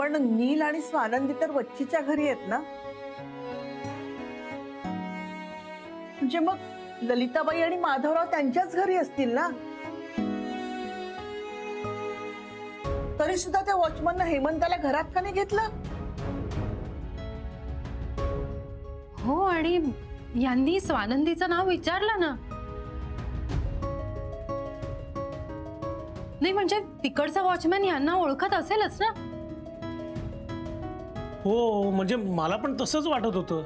पण नील आणि स्वानंदी तर वच्चीच्या घरी आहेत ना, म्हणजे मग ललिताबाई आणि माधवराव त्यांच्याच घरी असतील ना. तरी सुद्धा त्या वॉचमनने हेमंताला घरात का नाही घेतलं? हो, आणि यांनी स्वानंदीचं नाव विचारलं ना. नाही म्हणजे तिकडचा वॉचमॅन यांना ओळखत असेलच ना. हो, म्हणजे मला पण तसंच वाटत होतं,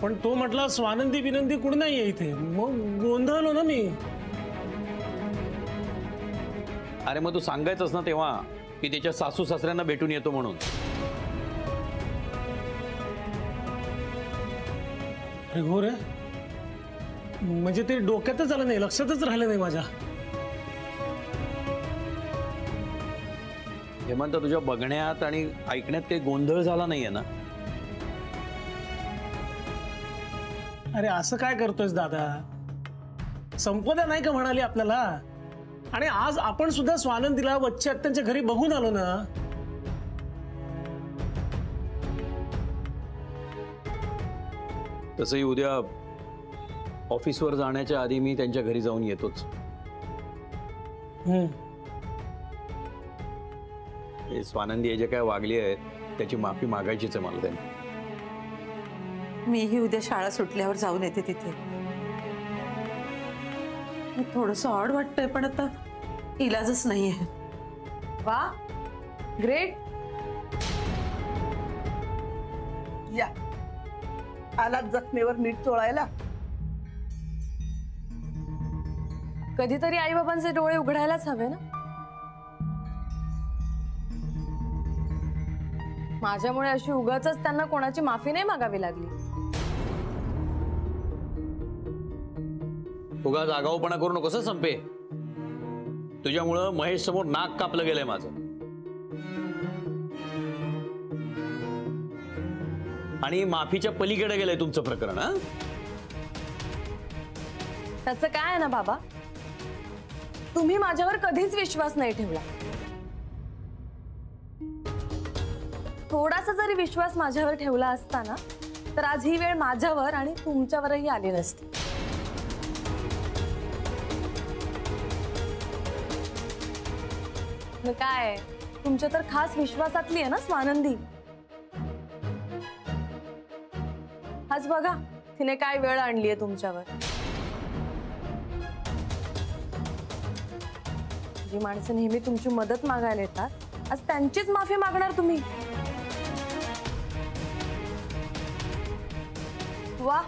पण तो म्हटला स्वानंदी विनंदी कुठे नाहीये इथे. मग गोंधळलो ना मी. अरे मग तू सांगायचंस ना तेव्हा की त्याच्या सासू सासऱ्यांना भेटून येतो म्हणून. अरे हो रे, म्हणजे ते डोक्यातच आलं नाही, लक्षातच राहिलं नाही माझ्या. हेमंत, तुझ्या बघण्यात आणि ऐकण्यात काही गोंधळ झाला नाहीये ना? अरे असं काय करतोयस दादा? संपदा नाही का म्हणाली आपल्याला? आणि आज आपण सुद्धा स्वानंदीला वच्ची आत्यांच्या घरी बघून आलो ना. तसंही उद्या ऑफिसवर जाण्याच्या आधी मी त्यांच्या घरी जाऊन येतोच. स्वानंदी जे काय वागली आहे त्याची माफी मागायचीच आहे मला त्यांनी. मीही उद्या शाळा सुटल्यावर जाऊन येते तिथे. थोडंसं ऑड वाटतंय पण आता इलाजच नाहीये. वा, ग्रेट. या आलात जखमेवर नीट चोळायला. कधीतरी आई बाबांचे डोळे उघडायलाच हवे ना. माझ्यामुळे अशी उगाचच त्यांना कोणाची माफी नाही मागावी लागली. उगाच आगाऊपणा करू नकोस संपे. तुझ्यामुळं महेश समोर नाक कापलं गेलंय माझं. आणि माफीच्या पलीकडे गेलंय तुमचं प्रकरण. त्याचं काय आहे ना बाबा, तुम्ही माझ्यावर कधीच विश्वास नाही ठेवला. थोडासा जरी विश्वास माझ्यावर ठेवला असता ना तर आज ही वेळ माझ्यावर आणि तुमच्यावरही आली नसती. काय तुमच्या तर खास विश्वासातली आहे ना स्वानंदी. आज बघा तिने काय वेळ आणली आहे तुमच्यावर. जी माणसं नेहमी तुमची मदत मागायला येतात आज त्यांचीच माफी मागणार तुम्ही. वा,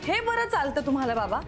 हे बरं चालतं तुम्हाला बाबा.